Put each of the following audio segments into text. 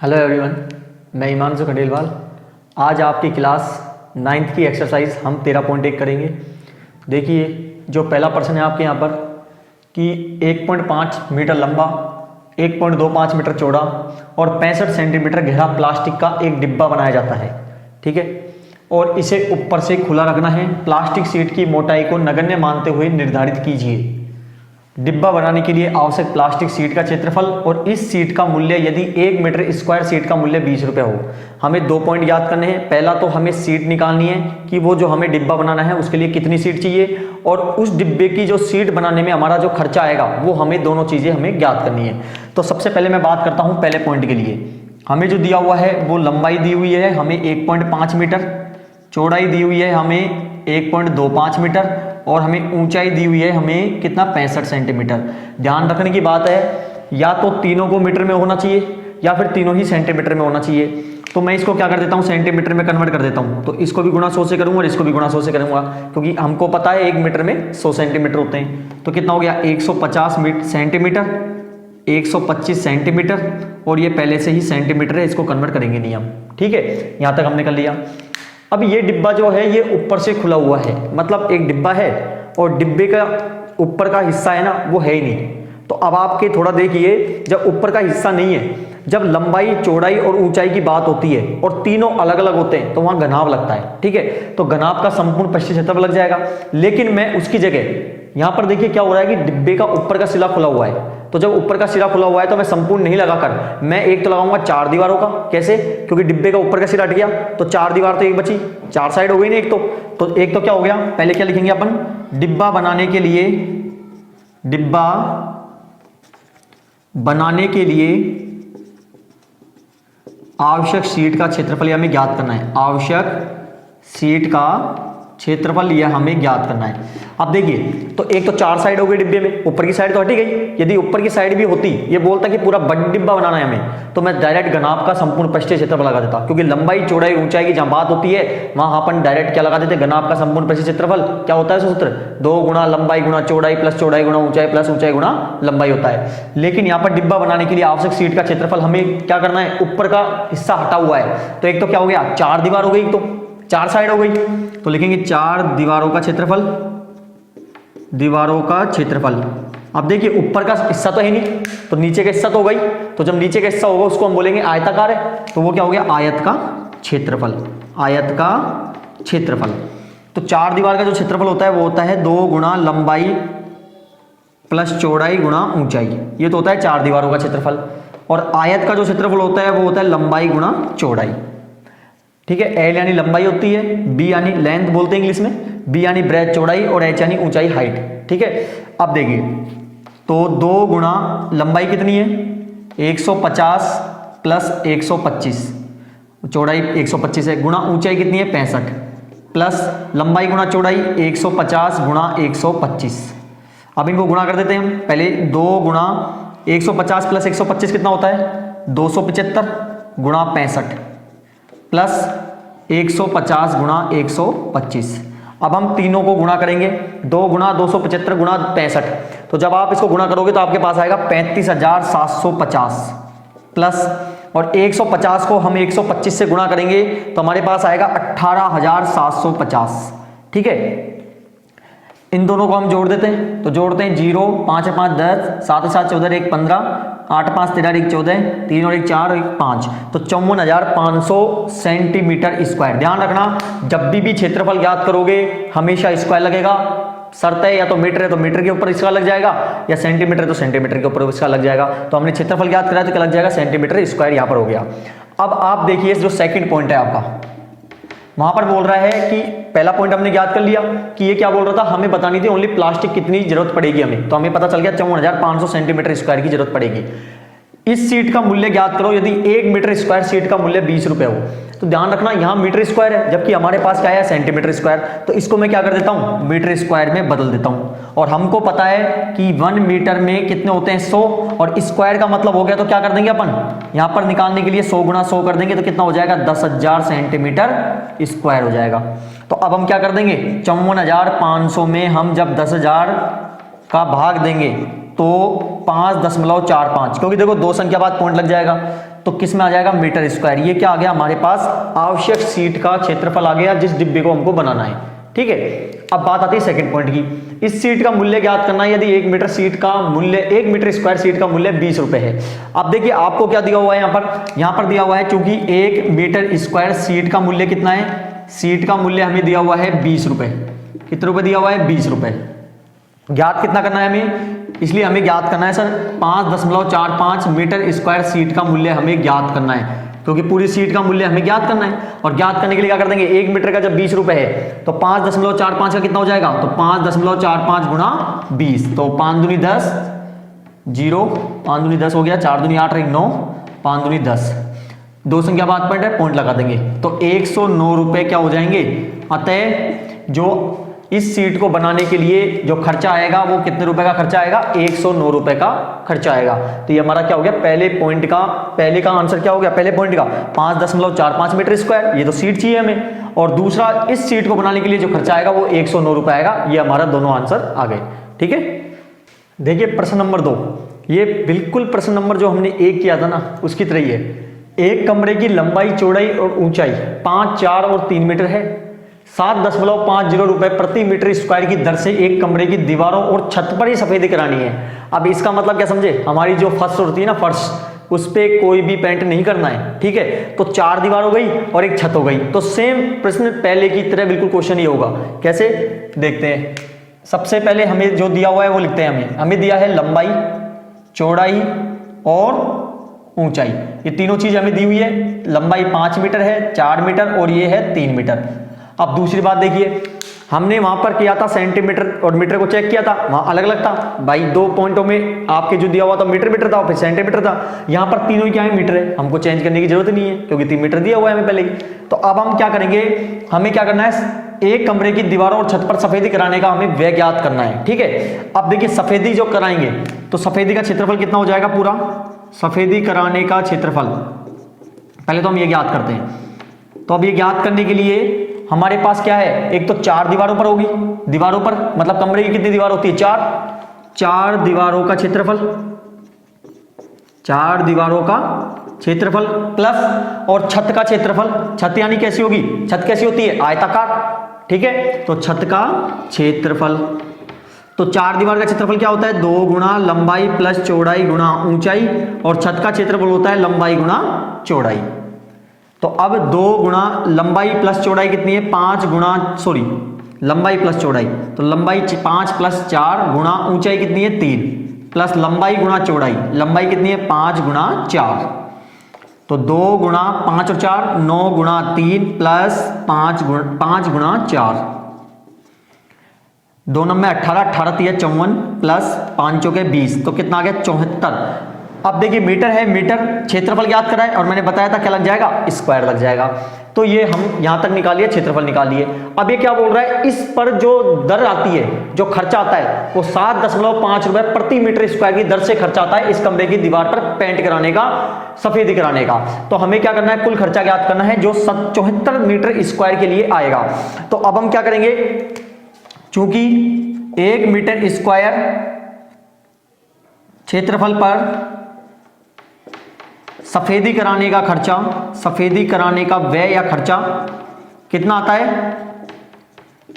Hello everyone, मैं हिमांशु खंडेलवाल। आज आपकी क्लास 9th की एक्सरसाइज हम 13.1 करेंगे। देखिए, जो पहला प्रश्न है आपके यहाँ पर कि 1.5 मीटर लंबा, 1.25 मीटर चौड़ा और 65 सेंटीमीटर गहरा प्लास्टिक का एक डिब्बा बनाया जाता है। ठीक है, और इसे ऊपर से खुला रखना है। प्लास्टिक शीट की मोटाई को नगण्य मानते हुए निर्धारित कीजिए। डिब्बा बनाने के लिए आवश्यक प्लास्टिक शीट का क्षेत्रफल और इस शीट का मूल्य यदि 1 मीटर स्क्वायर शीट का मूल्य 20 रुपये हो। हमें 2 पॉइंट याद करने हैं। पहला तो हमें शीट निकालनी है कि वो जो हमें डिब्बा बनाना है उसके लिए कितनी शीट चाहिए, और उस डिब्बे की जो शीट बनाने में हमारा जो खर्चा आएगा वो हमें दोनों चीज़ें हमें ज्ञात करनी है। तो सबसे पहले मैं बात करता हूँ पहले पॉइंट के लिए। हमें जो दिया हुआ है वो लंबाई दी हुई है हमें 1.5 मीटर, चौड़ाई दी हुई है हमें 1.25 मीटर और हमें ऊंचाई दी हुई है हमें कितना 65 सेंटीमीटर। ध्यान रखने की बात है, या तो तीनों को मीटर में होना चाहिए या फिर तीनों ही सेंटीमीटर में होना चाहिए। तो मैं इसको क्या कर देता हूँ, सेंटीमीटर में कन्वर्ट कर देता हूँ। तो इसको भी गुणा 100 से करूँगा और इसको भी गुणा 100 से करूँगा, क्योंकि हमको पता है 1 मीटर में 100 सेंटीमीटर होते हैं। तो कितना हो गया 150 सेंटीमीटर, 125 सेंटीमीटर, और ये पहले से ही सेंटीमीटर है, इसको कन्वर्ट करेंगे नहीं हम। ठीक है, यहाँ तक हमने कर लिया। अब ये डिब्बा जो है ये ऊपर से खुला हुआ है, मतलब एक डिब्बा है और डिब्बे का ऊपर का हिस्सा है ना वो है ही नहीं। तो अब आपके थोड़ा देखिए, जब ऊपर का हिस्सा नहीं है, जब लंबाई चौड़ाई और ऊंचाई की बात होती है और तीनों अलग अलग होते हैं तो वहां घनाभ लगता है। ठीक है, तो घनाभ का संपूर्ण पश्चिमी क्षेत्रफल लग जाएगा। लेकिन मैं उसकी जगह यहां पर देखिए क्या हो रहा है कि डिब्बे का ऊपर का सिरा खुला हुआ है। तो जब ऊपर का सिरा खुला हुआ है तो मैं संपूर्ण नहीं लगाकर मैं एक तो लगाऊंगा 4 दीवारों का। कैसे? क्योंकि डिब्बे का ऊपर का सिरा हट गया तो 4 दीवार तो एक बची, 4 साइड हो गई ना। एक तो क्या हो गया, पहले क्या लिखेंगे अपन, डिब्बा बनाने के लिए आवश्यक शीट का क्षेत्रफल यह हमें ज्ञात करना है। आवश्यक शीट का क्षेत्रफल यह हमें ज्ञात करना है। अब देखिए, तो एक तो 4 साइड हो गई डिब्बे में, ऊपर की साइड तो हटी गई। यदि ऊपर की साइड भी होती, ये बोलता कि पूरा बड़ा डिब्बा बनाना है हमें, तो मैं डायरेक्ट घनाभ का संपूर्ण पृष्ठीय क्षेत्रफल लगा देता, क्योंकि लंबाई चौड़ाई ऊंचाई की जहां बात होती है वहां अपन डायरेक्ट क्या लगा देते, घनाभ का संपूर्ण पृष्ठीय क्षेत्रफल। क्या होता है सूत्र, 2 गुणा लंबाई गुणा चौड़ाई प्लस चौड़ाई गुणा ऊंचाई प्लस ऊंचाई गुणा लंबाई होता है। लेकिन यहाँ पर डिब्बा बनाने के लिए आवश्यक शीट का क्षेत्रफल हमें क्या करना है, ऊपर का हिस्सा हटा हुआ है। तो एक तो क्या हो गया, 4 दीवार हो गई, तो 4 साइड हो गई, तो लिखेंगे 4 दीवारों का क्षेत्रफल। अब देखिए ऊपर का हिस्सा तो है नहीं, तो नीचे का हिस्सा तो हो गई। तो जब नीचे का हिस्सा होगा उसको हम बोलेंगे आयताकार है, तो वो क्या हो गया, आयत का क्षेत्रफल। तो 4 दीवार का जो क्षेत्रफल होता है वो होता है 2 गुणा लंबाई प्लस चौड़ाई गुणा ऊंचाई। ये तो होता है 4 दीवारों का क्षेत्रफल। और आयत का जो क्षेत्रफल होता है वो होता है लंबाई गुणा चौड़ाई। ठीक है, एल यानी लंबाई होती है, बी यानी लेंथ बोलते हैं इंग्लिश में, बी यानी ब्रेथ चौड़ाई, और एच यानी ऊंचाई हाइट। ठीक है, अब देखिए, तो 2 गुणा लंबाई कितनी है 150 प्लस 125, चौड़ाई 125 है, गुणा ऊंचाई कितनी है 65, प्लस लंबाई गुणा चौड़ाई 150 गुणा 125। अब इनको गुणा कर देते हैं हम। पहले 2 गुणा 150 प्लस 125 कितना होता है 275 गुणा 65 प्लस 150 गुणा 125। अब हम तीनों को गुणा करेंगे, 2 गुणा 275 गुणा 65। तो जब आप इसको गुणा करोगे तो आपके पास आएगा 35,750 प्लस, और 150 को हम 125 से गुणा करेंगे तो हमारे पास आएगा 18,750। ठीक है, इन दोनों को हम जोड़ देते हैं, तो जोड़ते हैं 0, 5 5 10, 7 7 14 1 15, 8 5 13 1 14, 3 और 1 4 और 1 5, तो 54,500 सेंटीमीटर स्क्वायर। ध्यान रखना, जब भी क्षेत्रफल ज्ञात करोगे हमेशा स्क्वायर लगेगा। शर्त है या तो मीटर है तो मीटर के ऊपर इसका लग जाएगा, या सेंटीमीटर है तो सेंटीमीटर के ऊपर इसका लग जाएगा। तो हमने क्षेत्रफल ज्ञात करा तो क्या लग जाएगा, सेंटीमीटर स्क्वायर यहाँ पर हो गया। अब आप देखिए जो सेकंड पॉइंट है आपका, वहां पर बोल रहा है कि पहला पॉइंट हमने ज्ञात कर लिया कि ये क्या बोल रहा था, हमें बतानी थी ओनली प्लास्टिक कितनी जरूरत पड़ेगी हमें। तो हमें पता चल गया 54,500 सेंटीमीटर स्क्वायर की जरूरत पड़ेगी। इस सीट का मूल्य ज्ञात करो यदि 1 मीटर स्क्वायर सीट का मूल्य 20 रुपए हो। तो ध्यान रखना यहाँ मीटर स्क्वायर है जबकि हमारे पास क्या है सेंटीमीटर स्क्वायर, तो इसको मैं क्या कर देता हूँ मीटर स्क्वायर में बदल देता हूँ। और हमको पता है कि 1 मीटर में कितने होते हैं 100, और स्क्वायर का मतलब हो गया तो क्या कर देंगे अपन यहाँ पर निकालने के लिए 100 गुणा 100 कर देंगे तो कितना हो जाएगा 10,000 सेंटीमीटर स्क्वायर हो जाएगा। तो अब हम क्या कर देंगे 54,500 में हम जब 10,000 का भाग देंगे तो तो 5.45, क्योंकि देखो दो संख्या बाद पॉइंट लग जाएगा, तो किस में आ जाएगा, मीटर स्क्वायर। ये क्या आ गया हमारे पास, आवश्यक सीट का क्षेत्रफल आ गया जिस डिब्बे को हमको बनाना है। ठीक है, अब बात आती है सेकंड पॉइंट की। इस सीट का मूल्य ज्ञात करना है। यदि 1 मीटर सीट का मूल्य, 1 मीटर स्क्वायर सीट का मूल्य 20 रुपए है। अब देखिए आपको क्या दिया हुआ है यहाँ पर दिया हुआ है, क्योंकि 1 मीटर स्क्वायर सीट का मूल्य कितना है, सीट का मूल्य हमें दिया हुआ है 20 रुपए। कितने रुपए दिया हुआ है, 20 रुपए। ज्ञात कितना करना है हमें, इसलिए हमें ज्ञात करना है सर 5.45 मीटर स्क्वायर सीट का मूल्य हमें ज्ञात करना है, क्योंकि पूरी सीट का मूल्य हमें ज्ञात करना है। और ज्ञात करने के लिए क्या कर देंगे, 1 मीटर का जब 20 रुपए है तो 5.45 का कितना हो जाएगा, तो 5.45 गुणा 20, तो 5 दूनी 10, 0, 5 दूनी 10 हो गया, 4 दूनी 8 रही 9, 5 दूनी 10, दो संख्या बाद पॉइंट है, पॉइंट लगा देंगे तो 109 रुपए क्या हो जाएंगे। अतः जो इस सीट को बनाने के लिए जो खर्चा आएगा वो कितने रुपए का खर्चा आएगा, 109 रुपए का खर्चा आएगा। तो ये हमारा क्या हो गया, पहले पॉइंट का, पहले का आंसर क्या हो गया, पहले पॉइंट का 5.45 मीटर स्क्वायर, ये तो सीट चाहिए हमें, और दूसरा इस सीट को बनाने के लिए जो खर्चा आएगा वो 109 रुपए आएगा। ये हमारा दोनों आंसर आ गए। ठीक है, देखिए प्रश्न नंबर 2, ये बिल्कुल प्रश्न नंबर जो हमने 1 किया था ना उसकी तरह ही है। एक कमरे की लंबाई, चौड़ाई और ऊंचाई 5, 4 और 3 मीटर है। 7.50 रुपए प्रति मीटर स्क्वायर की दर से एक कमरे की दीवारों और छत पर ही सफेदी करानी है। अब इसका मतलब क्या समझे, हमारी जो फर्श होती है ना, फर्श, उस पे कोई भी पेंट नहीं करना है। ठीक है, तो 4 दीवार हो गई और एक छत हो गई। तो सेम प्रश्न पहले की तरह बिल्कुल क्वेश्चन ही होगा। कैसे, देखते हैं। सबसे पहले हमें जो दिया हुआ है वो लिखते हैं। हमें दिया है लंबाई, चौड़ाई और ऊंचाई, ये तीनों चीज हमें दी हुई है। लंबाई 5 मीटर है, 4 मीटर और ये है 3 मीटर। अब दूसरी बात देखिए, हमने वहां पर किया था सेंटीमीटर और मीटर को चेक किया था, वहां अलग अलग था भाई। 2 पॉइंटों में आपके जो दिया हुआ था मीटर था, फिर सेंटीमीटर था। यहां पर तीनों ही क्या है, मीटर है। हमको चेंज करने की जरूरत नहीं है क्योंकि 3 मीटर दिया हुआ है हमें पहले ही। तो अब हम क्या करेंगे, हमें क्या करना है, एक कमरे की दीवारों और छत पर सफेदी कराने का हमें व्यय ज्ञात करना है। ठीक है, अब देखिए सफेदी जो कराएंगे तो सफेदी का क्षेत्रफल कितना हो जाएगा, पूरा सफेदी कराने का क्षेत्रफल पहले तो हम ये ज्ञात करते हैं। तो अब ये ज्ञात करने के लिए हमारे पास क्या है, एक तो 4 दीवारों पर होगी, दीवारों पर मतलब कमरे की कितनी दीवार होती है, 4 दीवारों का क्षेत्रफल, 4 दीवारों का क्षेत्रफल प्लस और छत का क्षेत्रफल। छत यानी कैसी होगी, छत कैसी होती है, आयताकार। ठीक है, तो छत का क्षेत्रफल, तो 4 दीवार का क्षेत्रफल क्या होता है, 2 गुणा लंबाई प्लस चौड़ाई गुणा ऊंचाई, और छत का क्षेत्रफल होता है लंबाई गुणा चौड़ाई। तो अब 2 गुणा लंबाई प्लस चौड़ाई कितनी है, 5 गुणा, सॉरी लंबाई प्लस चौड़ाई, तो लंबाई 5 प्लस 4 गुणा ऊंचाई कितनी है 3, प्लस लंबाई गुणा चौड़ाई, लंबाई कितनी है 5 गुणा 4, तो 2 गुणा 5 और 4 9 गुणा 3 प्लस 5 गुणा 4, 2 9 में 18, 18 3 54 प्लस 5 चौके 20, तो कितना आ गया 74। अब देखिए मीटर है, मीटर क्षेत्रफल ज्ञात करा है और मैंने बताया था क्या लग जाएगा, स्क्वायर लग जाएगा। तो ये हम यहां तक निकालिए, क्षेत्रफल निकालिए। अब ये क्या बोल रहा है, इस पर जो दर आती है, जो खर्चा आता है वो 7.5 रुपए प्रति मीटर स्क्वायर की दर से खर्चा आता है इस कमरे की दीवार पर पेंट कराने का, सफेदी कराने का। तो हमें क्या करना है, कुल खर्चा ज्ञात करना है जो 74 मीटर स्क्वायर के लिए आएगा। तो अब हम क्या करेंगे, चूंकि 1 मीटर स्क्वायर क्षेत्रफल पर सफेदी कराने का खर्चा, सफेदी कराने का व्यय या खर्चा कितना आता है,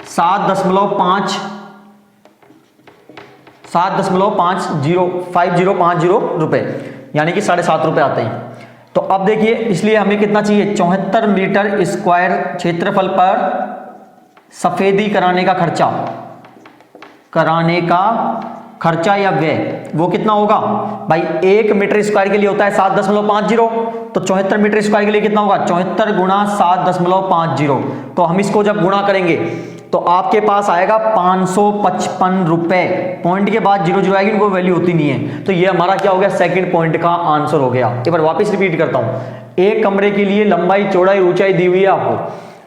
7.50 रुपए, यानी कि 7.5 रुपए आते हैं। तो अब देखिए, इसलिए हमें कितना चाहिए, 74 मीटर स्क्वायर क्षेत्रफल पर सफेदी कराने का खर्चा या व्यय वो कितना होगा भाई, 1 मीटर स्क्वायर के लिए होता है 7.50, तो 74 मीटर स्क्वायर के लिए कितना होगा, 74 गुणा 7.50। तो हम इसको जब गुणा करेंगे तो आपके पास आएगा 555 रुपए। पॉइंट के बाद 0 0 आएगी, इनको वैल्यू होती नहीं है। तो ये हमारा क्या हो गया, सेकंड पॉइंट का आंसर हो गया। एक बार वापस रिपीट करता हूं, एक कमरे के लिए लंबाई, चौड़ाई, ऊंचाई दी हुई है आपको।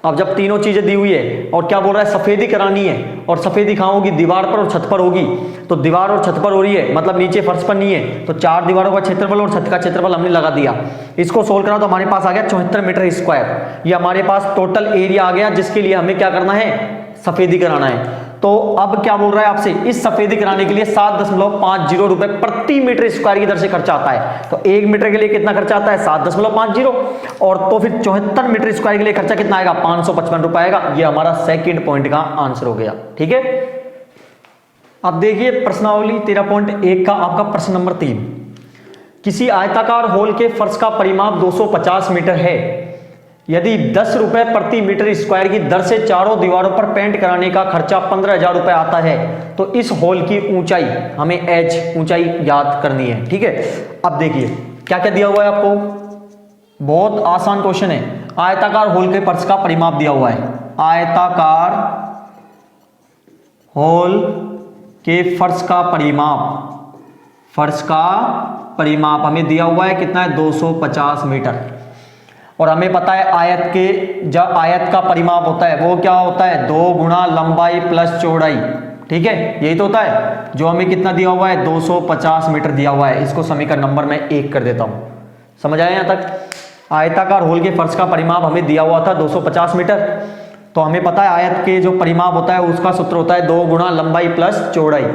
अब जब तीनों चीजें दी हुई है और क्या बोल रहा है, सफेदी करानी है, और सफेदी कहां होगी, दीवार पर और छत पर होगी। तो दीवार और छत पर हो रही है, मतलब नीचे फर्श पर नहीं है। तो 4 दीवारों का क्षेत्रफल और छत का क्षेत्रफल हमने लगा दिया। इसको सोल्व करा तो हमारे पास आ गया 74 मीटर स्क्वायर। ये हमारे पास टोटल एरिया आ गया, जिसके लिए हमें क्या करना है, सफेदी कराना है। तो अब क्या बोल रहा है आपसे, इस सफेदी कराने के लिए 7.50 रुपए प्रति मीटर स्क्वायर की दर से खर्चा आता है। तो 1 मीटर के लिए कितना खर्चा आता है, 7.50, और तो फिर 74 मीटर स्क्वायर के लिए खर्चा कितना आएगा, 555 रुपए आएगा। ये हमारा सेकंड पॉइंट का आंसर हो गया। ठीक है, अब देखिए प्रश्नावली 13.1 का आपका प्रश्न नंबर 3। किसी आयताकार होल के फर्श का परिमाप 250 मीटर है। यदि 10 रुपए प्रति मीटर स्क्वायर की दर से चारों दीवारों पर पेंट कराने का खर्चा 15,000 रुपए आता है, तो इस होल की ऊंचाई, हमें एच ऊंचाई याद करनी है। ठीक है, अब देखिए क्या क्या दिया हुआ है आपको, बहुत आसान क्वेश्चन है। आयताकार होल के फर्श का परिमाप दिया हुआ है, आयताकार होल के फर्श का परिमाप हमें दिया हुआ है कितना है, 250 मीटर। और हमें पता है आयत के, जब आयत का परिमाप होता है वो क्या होता है, 2 गुणा लंबाई प्लस चौड़ाई। ठीक है, यही तो होता है। जो हमें कितना दिया हुआ है, 250 मीटर दिया हुआ है। इसको समीकरण नंबर मैं 1 कर देता हूं। समझ आया यहां तक। आयताकार होल के फर्श का परिमाप हमें दिया हुआ था 250 मीटर। तो हमें पता है आयत के जो परिमाप होता है उसका सूत्र होता है 2 गुणा लंबाई प्लस चौड़ाई,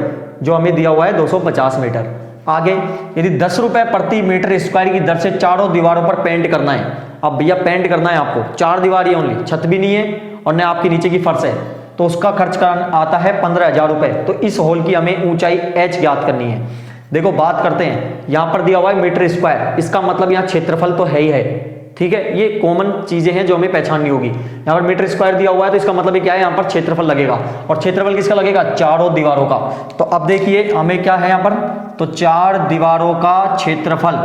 जो हमें दिया हुआ है 250 मीटर। आगे, यदि 10 रुपए प्रति मीटर स्क्वायर की दर से चारों दीवारों पर पेंट करना है। अब भैया पेंट करना है आपको, 4 दीवार ही ओनली, छत भी नहीं है और न आपकी नीचे की फर्श है, तो उसका खर्च आता है 15,000 रुपए। तो इस होल की हमें ऊंचाई एच ज्ञात करनी है। देखो बात करते हैं, यहां पर दिया हुआ है मीटर स्क्वायर, इसका मतलब यहाँ क्षेत्रफल तो है ही है। ठीक है, ये कॉमन चीजें हैं जो हमें पहचाननी होगी। यहाँ पर मीटर स्क्वायर दिया हुआ है तो इसका मतलब क्या है, यहाँ पर क्षेत्रफल लगेगा। और क्षेत्रफल किसका लगेगा, चारों दीवारों का। तो अब देखिए हमें क्या है यहाँ पर, तो 4 दीवारों का क्षेत्रफल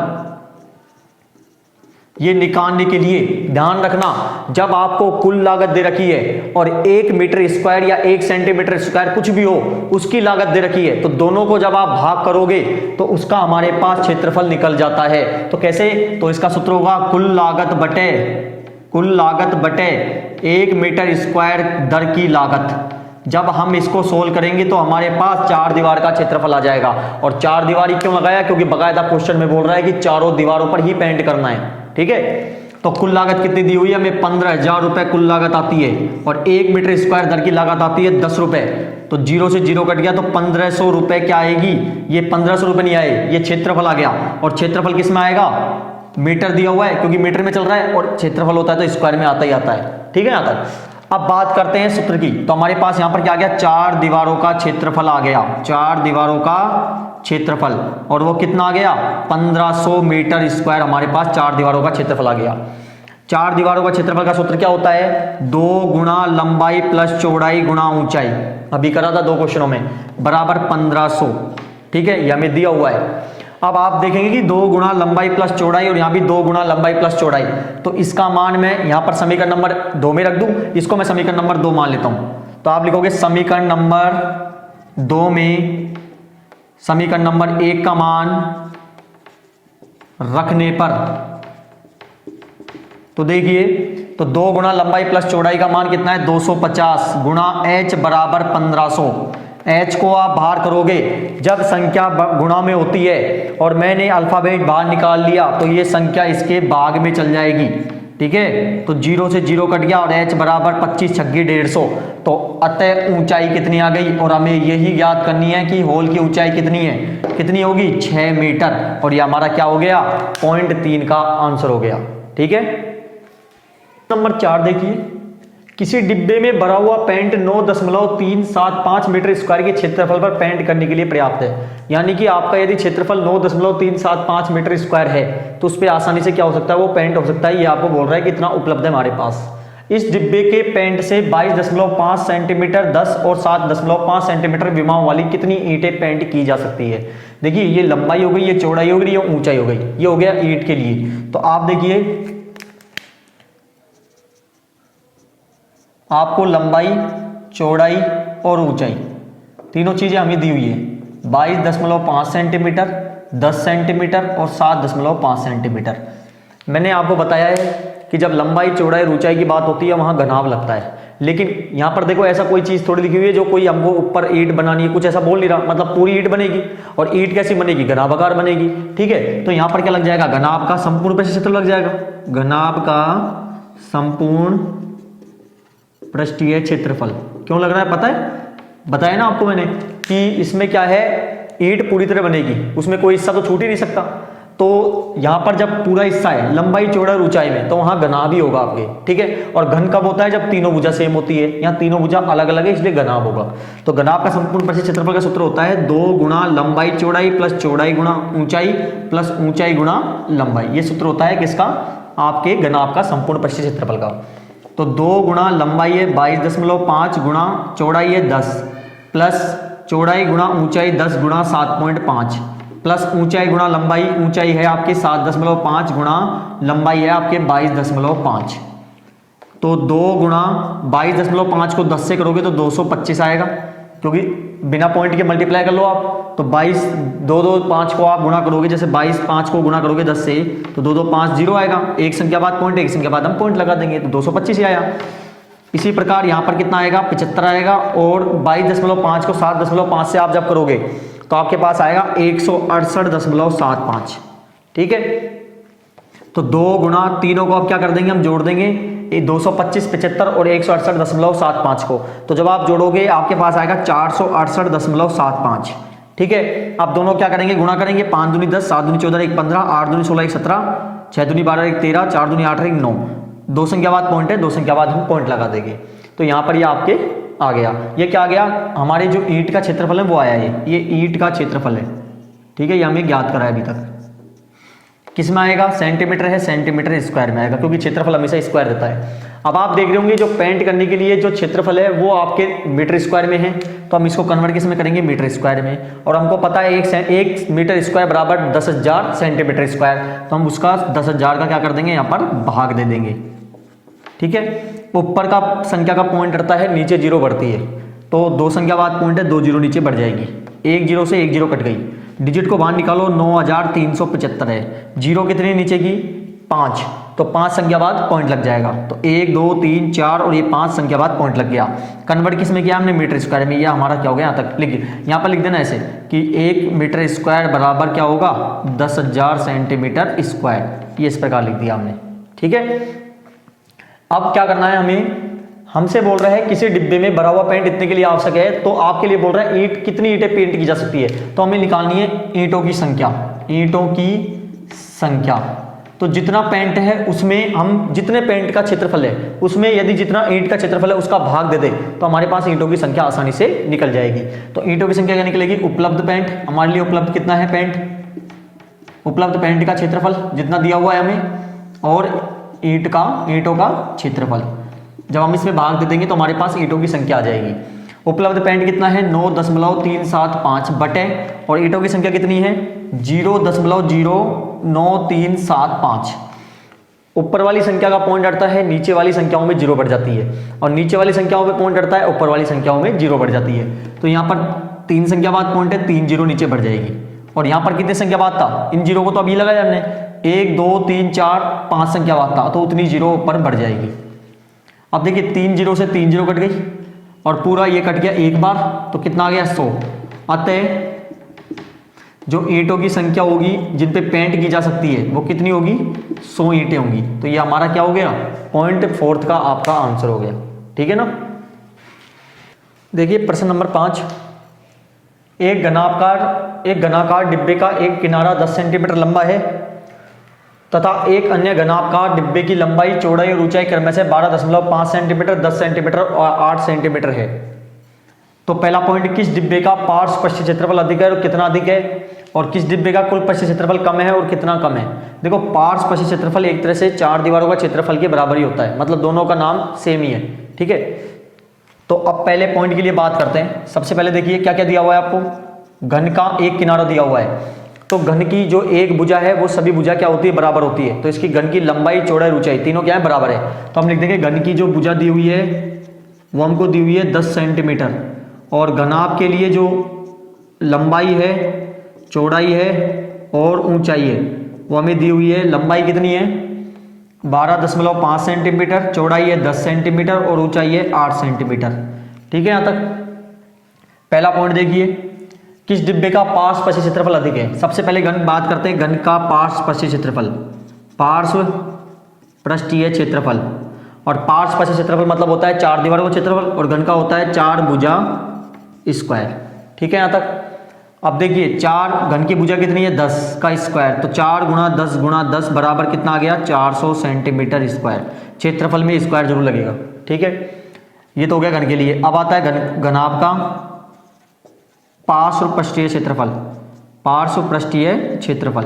ये निकालने के लिए ध्यान रखना, जब आपको कुल लागत दे रखी है और 1 मीटर स्क्वायर या 1 सेंटीमीटर स्क्वायर कुछ भी हो उसकी लागत दे रखी है, तो दोनों को जब आप भाग करोगे तो उसका हमारे पास क्षेत्रफल निकल जाता है। तो कैसे, तो इसका सूत्र होगा कुल लागत बटे 1 मीटर स्क्वायर दर की लागत। जब हम इसको सोल्व करेंगे तो हमारे पास 4 दीवार का क्षेत्रफल आ जाएगा। और 4 दीवार ही क्यों लगाया, क्योंकि बकायदा क्वेश्चन में बोल रहा है कि चारों दीवारों पर ही पेंट करना है। ठीक है, तो कुल लागत कितनी दी हुई है हमें, 15,000 रुपए कुल लागत आती है। और 1 मीटर स्क्वायर दर की लागत आती है 10 रुपए। तो 0 से 0 कट गया तो 1500 रुपए क्या आएगी, ये 1500 रुपए नहीं आए, ये क्षेत्रफल आ गया। और क्षेत्रफल किस में आएगा, मीटर दिया हुआ है क्योंकि मीटर में चल रहा है, और क्षेत्रफल होता है तो स्क्वायर में आता ही आता है। ठीक है, यहां तक। अब बात करते हैं सूत्र की। तो हमारे पास यहां पर क्या आ गया, 4 दीवारों का क्षेत्रफल आ गया, 4 दीवारों का क्षेत्रफल, और वो कितना आ गया, 1500 मीटर स्क्वायर हमारे पास 4 दीवारों का क्षेत्रफल आ गया। 4 दीवारों का क्षेत्रफल का सूत्र क्या होता है, 2 गुणा लंबाई प्लस चौड़ाई गुणा ऊंचाई। अभी करा था 2 क्वेश्चनों में, बराबर 1500। ठीक है, यह हमें दिया हुआ है। अब आप देखेंगे कि 2 गुणा लंबाई प्लस चौड़ाई, और यहाँ भी 2 गुणा लंबाई प्लस चौड़ाई। तो इसका मान मैं यहाँ पर समीकरण नंबर 2 में रख दूं, इसको मैं समीकरण नंबर 2 मान लेता हूं। तो आप लिखोगे समीकरण नंबर 2 में समीकरण नंबर 1 का मान रखने पर, तो देखिए, तो 2 गुणा लंबाई प्लस चौड़ाई का मान कितना है, 250 गुणा h बराबर 1500। h को आप बाहर करोगे जब संख्या गुणा में होती है, और मैंने अल्फाबेट बाहर निकाल लिया तो ये संख्या इसके भाग में चल जाएगी। ठीक है, तो 0 से 0 कट गया, और h बराबर 25 छक्की 150। तो अतः ऊंचाई कितनी आ गई, और हमें यही याद करनी है कि होल की ऊंचाई कितनी है, कितनी होगी, 6 मीटर। और ये हमारा क्या हो गया, 0.3 का आंसर हो गया। ठीक है, नंबर 4 देखिए, किसी डिब्बे में भरा हुआ पेंट 9.375 मीटर स्क्वायर के क्षेत्रफल पर पेंट करने के लिए पर्याप्त है। यानी कि आपका यदि क्षेत्रफल 9.375 मीटर स्क्वायर है तो उस पर आसानी से क्या हो सकता है, वो पेंट हो सकता है। ये आपको बोल रहा है कि इतना उपलब्ध है हमारे पास। इस डिब्बे के पेंट से 22.5 सेंटीमीटर 10 और 7.5 सेंटीमीटर विमाओं वाली कितनी ईंटें पेंट की जा सकती है। देखिए, ये लंबाई हो गई, ये चौड़ाई हो गई, ये ऊंचाई हो गई, ये हो गया ईंट के लिए। तो आप देखिए, आपको लंबाई, चौड़ाई और ऊंचाई तीनों चीजें हमें दी हुई है। 22.5 सेंटीमीटर, 10 सेंटीमीटर और 7.5 सेंटीमीटर। मैंने आपको बताया है कि जब लंबाई, चौड़ाई और ऊंचाई की बात होती है वहां घनाभ लगता है। लेकिन यहां पर देखो, ऐसा कोई चीज थोड़ी लिखी हुई है जो कोई हमको ऊपर ईंट बनानी है, कुछ ऐसा बोल नहीं रहा। मतलब पूरी ईंट बनेगी, और ईंट कैसी बनेगी, घनाभाकार बनेगी। ठीक है, तो यहां पर क्या लग जाएगा, घनाभ का संपूर्ण पृष्ठ क्षेत्र लग जाएगा, घनाभ का संपूर्ण पृष्ठीय क्षेत्रफल, क्यों लग रहा है पता है? बताया ना आपको मैंने कि इसमें क्या है, ईंट पूरी तरह बनेगी, उसमें कोई हिस्सा तो छूट ही नहीं सकता। तो यहाँ पर जब पूरा हिस्सा है लंबाई चौड़ाई और ऊंचाई में, तो वहां घनाभ भी होगा आपके, ठीक है। और घन कब होता है? जब तीनों भुजा सेम होती है, यहाँ तीनों भुजा अलग अलग है, इसलिए घनाभ होगा। तो घनाभ का संपूर्ण परिक्षेत्र क्षेत्रफल का सूत्र होता है 2 गुणा लंबाई चौड़ाई प्लस चौड़ाई गुणा ऊंचाई प्लस ऊंचाई गुणा लंबाई। ये सूत्र होता है किसका? आपके घनाभ का संपूर्ण परिक्षेत्र क्षेत्रफल का। तो 2 गुणा लंबाई है 22.5 गुणा चौड़ाई है 10 प्लस चौड़ाई गुणा ऊंचाई 10 गुणा 7.5 प्लस ऊंचाई गुणा लंबाई, ऊंचाई है आपके 7.5 गुणा लंबाई है आपके 22.5। तो 2 गुणा 22.5 को 10 से करोगे तो 225 आएगा, क्योंकि बिना पॉइंट के मल्टीप्लाई कर लो आप। तो 22 2 2 5 को आप गुणा करोगे, जैसे 22 5 को गुणा करोगे 10 से, तो 2 2 5 0 आएगा। एक संख्या बाद पॉइंट, एक संख्या बाद हम पॉइंट लगा देंगे, तो 225 ही आया। इसी प्रकार यहाँ पर कितना आएगा? 75 आएगा। और 22.5 को 7.5 से आप जब करोगे तो आपके पास आएगा 168.75। ठीक है। तो 2 गुणा, तीनों को अब क्या कर देंगे हम? जोड़ देंगे, 225, 75 और 168.75 को। तो जब आप जोड़ोगे आपके पास आएगा 468.75। ठीक है। अब दोनों क्या करेंगे? गुणा करेंगे। 5 दूनी 10, 7 दूनी 14, 1 15, 8 दूनी 16, 1 17, 6 दूनी 12, 1 13, 4 दूनी 8, 1 9। 2 संख्या बाद पॉइंट है, 2 संख्या बाद हम पॉइंट लगा देंगे। तो यहाँ पर ये आपके आ गया। ये क्या आ गया? हमारे जो ईंट का क्षेत्रफल है वो आया। ये ईंट का क्षेत्रफल है। ठीक है, ये हमें ज्ञात करा है अभी तक। किस में आएगा? सेंटीमीटर है, सेंटीमीटर स्क्वायर में आएगा, क्योंकि क्षेत्रफल हमेशा स्क्वायर रहता है। अब आप देख रहे होंगे जो पेंट करने के लिए जो क्षेत्रफल है वो आपके मीटर स्क्वायर में है, तो हम इसको कन्वर्ट किस में करेंगे? मीटर स्क्वायर में। और हमको पता है 1 मीटर स्क्वायर बराबर 10,000 सेंटीमीटर स्क्वायर, तो हम उसका 10,000 का क्या कर देंगे? यहाँ पर भाग दे देंगे। ठीक है। ऊपर का संख्या का पॉइंट रहता है, नीचे 0 बढ़ती है, तो 2 संख्या बाद पॉइंट है, 2 0 नीचे बढ़ जाएगी। 1 0 से 1 0 कट गई, डिजिट को बाहर निकालो, 9375 है। 0 कितनी नीचे की? 5, तो 5 संख्या बाद पॉइंट लग जाएगा। तो 1 2 3 4 और ये 5 संख्या बाद पॉइंट लग गया। कन्वर्ट किस में किया हमने? मीटर स्क्वायर में। ये हमारा क्या हो गया? यहाँ तक लिख, यहाँ पर लिख देना ऐसे कि 1 मीटर स्क्वायर बराबर क्या होगा? 10,000 सेंटीमीटर स्क्वायर। ये इस प्रकार लिख दिया हमने। ठीक है। अब क्या करना है हमें? हमसे बोल रहा है किसी डिब्बे में भरा हुआ पेंट इतने के लिए आवश्यक है, तो आपके लिए बोल रहा है ईंट, कितनी ईंटें पेंट की जा सकती है, तो हमें निकालनी है ईंटों की संख्या। ईंटों की संख्या, तो जितना पेंट है उसमें हम, जितने पेंट का क्षेत्रफल है उसमें यदि जितना ईंट का क्षेत्रफल है उसका भाग दे दे, तो हमारे पास ईंटों की संख्या आसानी से निकल जाएगी। तो ईंटों की संख्या क्या निकलेगी? उपलब्ध पेंट, हमारे लिए उपलब्ध कितना है पेंट? उपलब्ध पेंट का क्षेत्रफल जितना दिया हुआ है हमें, और ईंटों का क्षेत्रफल। जब हम इसमें भाग दे देंगे तो हमारे पास ईंटों की संख्या आ जाएगी। उपलब्ध पेंट कितना है? 9.375 बटे, और ईंटों की संख्या कितनी है? 0.09375। ऊपर वाली संख्या का पॉइंट अड़ता है, नीचे वाली संख्याओं में 0 बढ़ जाती है, और नीचे वाली संख्याओं में पॉइंट अड़ता है, ऊपर वाली संख्याओं में 0 बढ़ जाती है। तो यहाँ पर 3 संख्या बाद पॉइंट है, 3 0 नीचे बढ़ जाएगी। और यहाँ पर कितने संख्या बाद था? इन 0 को तो अभी लगाया हमने, 1 2 3 4 5 संख्या बाद था, तो उतनी 0 ऊपर बढ़ जाएगी। अब देखिए 3 0 से 3 0 कट गई, और पूरा ये कट गया एक बार, तो कितना आ गया? 100। अतः जो ईंटों की संख्या होगी जिन पे पेंट की जा सकती है वो कितनी होगी? 100 ईंटें होंगी। तो ये हमारा क्या हो गया? पॉइंट 4 का आपका आंसर हो गया। ठीक है ना। देखिए प्रश्न नंबर 5। एक घनाकार डिब्बे का एक किनारा 10 सेंटीमीटर लंबा है तथा एक अन्य घनाकार डिब्बे की लंबाई, चौड़ाई और ऊंचाई क्रमशः से 12.5 सेंटीमीटर, 10 सेंटीमीटर और 8 सेंटीमीटर है। तो पहला पॉइंट, किस डिब्बे का पार्श्व पश्चिम क्षेत्रफल अधिक है और कितना अधिक है, और किस डिब्बे का कुल पश्चिम क्षेत्रफल कम है और कितना कम है। देखो पार्श्व पश्चिम क्षेत्रफल एक तरह से 4 दीवारों का क्षेत्रफल के बराबर ही होता है, मतलब दोनों का नाम सेम ही है। ठीक है। तो अब पहले पॉइंट के लिए बात करते हैं। सबसे पहले देखिए क्या क्या दिया हुआ है आपको? घन का एक किनारा दिया हुआ है, तो घन की जो एक भुजा है वो सभी भुजा क्या होती है? बराबर होती है। तो इसकी घन की लंबाई, चौड़ाई, ऊंचाई तीनों क्या है? बराबर है। तो हम लिख देंगे घन की जो भुजा दी हुई है वो हमको दी हुई है 10 सेंटीमीटर, और घनाभ के लिए जो लंबाई है, चौड़ाई है और ऊंचाई है वो हमें दी हुई है। लंबाई कितनी है? 12.5 सेंटीमीटर, चौड़ाई है 10 सेंटीमीटर और ऊंचाई है 8 सेंटीमीटर। ठीक है। यहाँ तक पहला पॉइंट देखिए, किस डिब्बे का पार्श्व पश्चिम क्षेत्रफल अधिक है। सबसे पहले घन बात करते हैं, घन का पार्श्व पश्चिम क्षेत्रफल, पार्श्व पृष्ठीय क्षेत्रफल। और पार्श्व का क्षेत्रफल मतलब होता है 4 दीवारों का क्षेत्रफल, और घन का होता है 4 भुजा स्क्वायर। ठीक है यहाँ तक। अब देखिए 4 घन की भुजा कितनी है 10 का स्क्वायर, तो 4 गुणा 10 बराबर कितना आ गया 400 सेंटीमीटर स्क्वायर। क्षेत्रफल में स्क्वायर जरूर लगेगा। ठीक है, ये तो हो गया घन के लिए। अब आता है घनाभ का पार्श्व पृष्ठीय क्षेत्रफल। पार्श्व पृष्ठीय क्षेत्रफल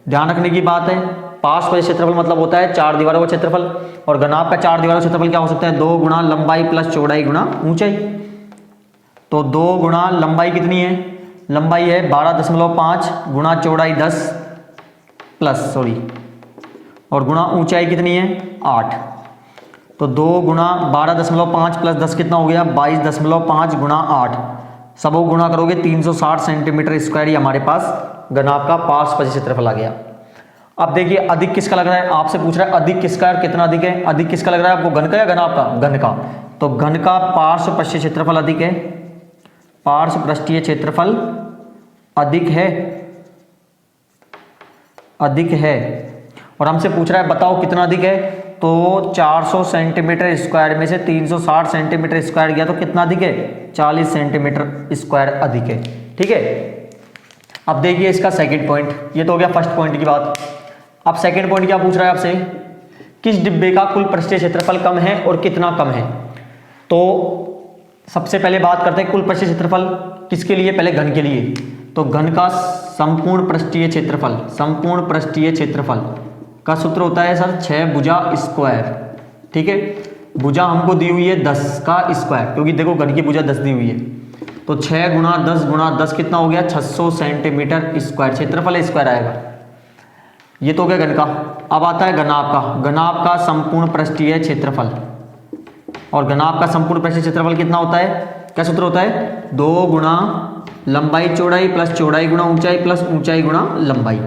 ध्यान रखने की बात है, पार्श्व क्षेत्रफल मतलब होता है 4 दीवारों का क्षेत्रफल, और घनाभ का 4 दीवारों का क्षेत्रफल क्या हो सकता है 2 गुणा लंबाई प्लस चौड़ाई गुणा ऊंचाई। तो 2 गुणा लंबाई कितनी है, लंबाई है 12.5 गुणा चौड़ाई 10 प्लस और गुणा ऊंचाई कितनी है 8। तो 2 गुणा 12.5 प्लस 10 कितना हो गया 22.5 गुणा 8, सबको गुणा करोगे 360 सेंटीमीटर स्क्वायर। ये हमारे पास घनाभ का पार्श्व क्षेत्रफल आ गया। अब देखिए अधिक किसका लग रहा है, आपसे पूछ रहा है अधिक किसका और कितना अधिक है। अधिक किसका लग रहा है आपको, घन का या घनाभ का, घन का। तो घन का पार्श्व पृष्ठीय क्षेत्रफल अधिक है, पार्श्व पृष्ठीय क्षेत्रफल अधिक है, अधिक है। और हमसे पूछ रहा है बताओ कितना अधिक है, तो 400 सेंटीमीटर स्क्वायर में से 360 सेंटीमीटर स्क्वायर गया तो कितना अधिक है 40 सेंटीमीटर स्क्वायर अधिक है। ठीक है, अब देखिए इसका सेकंड पॉइंट, ये तो हो गया फर्स्ट पॉइंट की बात। अब सेकंड पॉइंट क्या पूछ रहा है आपसे, किस डिब्बे का कुल पृष्ठीय क्षेत्रफल कम है और कितना कम है। तो सबसे पहले बात करते हैं कुल पृष्ठीय क्षेत्रफल किसके लिए, पहले घन के लिए। तो घन का संपूर्ण पृष्ठीय क्षेत्रफल, संपूर्ण पृष्ठीय क्षेत्रफल का सूत्र होता है सर 6 भुजा स्क्वायर। ठीक है, भुजा हमको दी हुई है 10 का स्क्वायर, क्योंकि देखो घन की भुजा 10 दी हुई है। तो 6 गुणा 10 कितना हो गया 600 सेंटीमीटर स्क्वायर, क्षेत्रफल स्क्वायर आएगा। ये तो हो गया घन का। अब आता है घनाभ का, घनाभ का संपूर्ण पृष्ठीय क्षेत्रफल। और घनाभ का संपूर्ण पृष्ठीय क्षेत्रफल कितना होता है, क्या सूत्र होता है 2 गुणा लंबाई चौड़ाई प्लस चौड़ाई गुणा ऊंचाई प्लस ऊंचाई गुणा लंबाई।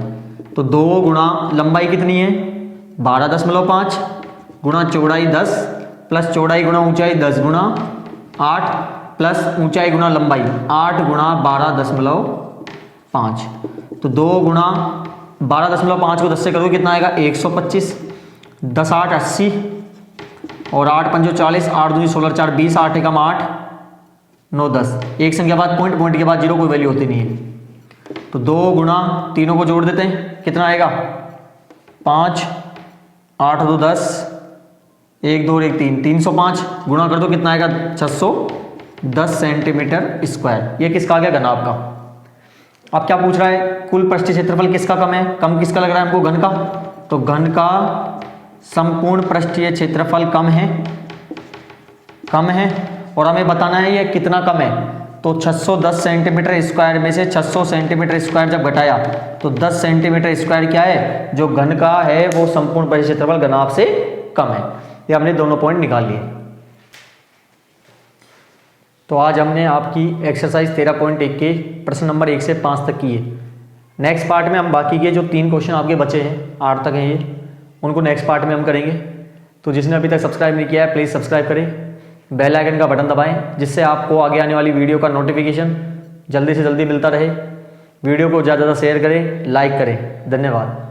तो 2 गुणा लंबाई कितनी है 12.5 गुणा चौड़ाई 10 प्लस चौड़ाई गुणा ऊंचाई 10 गुणा 8 प्लस ऊंचाई गुणा लंबाई 8 गुणा 12.5। तो 2 गुणा 12.5 को 10 से करोगे कितना आएगा 125, 10 8 80 और 8 5 40, 8 2 16 4 20, 8 एकम 8 9 10। एक संख्या बाद पॉइंट, पॉइंट के बाद जीरो, कोई वैल्यू होती नहीं है। तो 2 गुणा तीनों को जोड़ देते हैं कितना आएगा 5, 8 2 10, 1 2 1 3, 305 गुणा कर दो कितना आएगा 610 सेंटीमीटर स्क्वायर। ये किसका आ गया घनाभ का। अब क्या पूछ रहा है कुल पृष्ठीय क्षेत्रफल किसका कम है, कम किसका लग रहा है हमको घन का। तो घन का संपूर्ण पृष्ठीय क्षेत्रफल कम है, कम है, और हमें बताना है ये कितना कम है। तो 610 सेंटीमीटर स्क्वायर में से 600 सेंटीमीटर स्क्वायर जब घटाया तो 10 सेंटीमीटर स्क्वायर क्या है, जो घन का है वो संपूर्ण पृष्ठीय क्षेत्रफल घनाभ से कम है। ये हमने दोनों पॉइंट निकाल लिए। तो आज हमने आपकी एक्सरसाइज 13.1 के प्रश्न नंबर 1 से 5 तक किए। नेक्स्ट पार्ट में हम बाकी के जो 3 क्वेश्चन आपके बचे हैं 8 तक हैं ये, उनको नेक्स्ट पार्ट में हम करेंगे। तो जिसने अभी तक सब्सक्राइब नहीं किया है प्लीज़ सब्सक्राइब करें, बेल आइकन का बटन दबाएं, जिससे आपको आगे आने वाली वीडियो का नोटिफिकेशन जल्दी से जल्दी मिलता रहे। वीडियो को ज़्यादा से ज़्यादा शेयर करें, लाइक करें। धन्यवाद।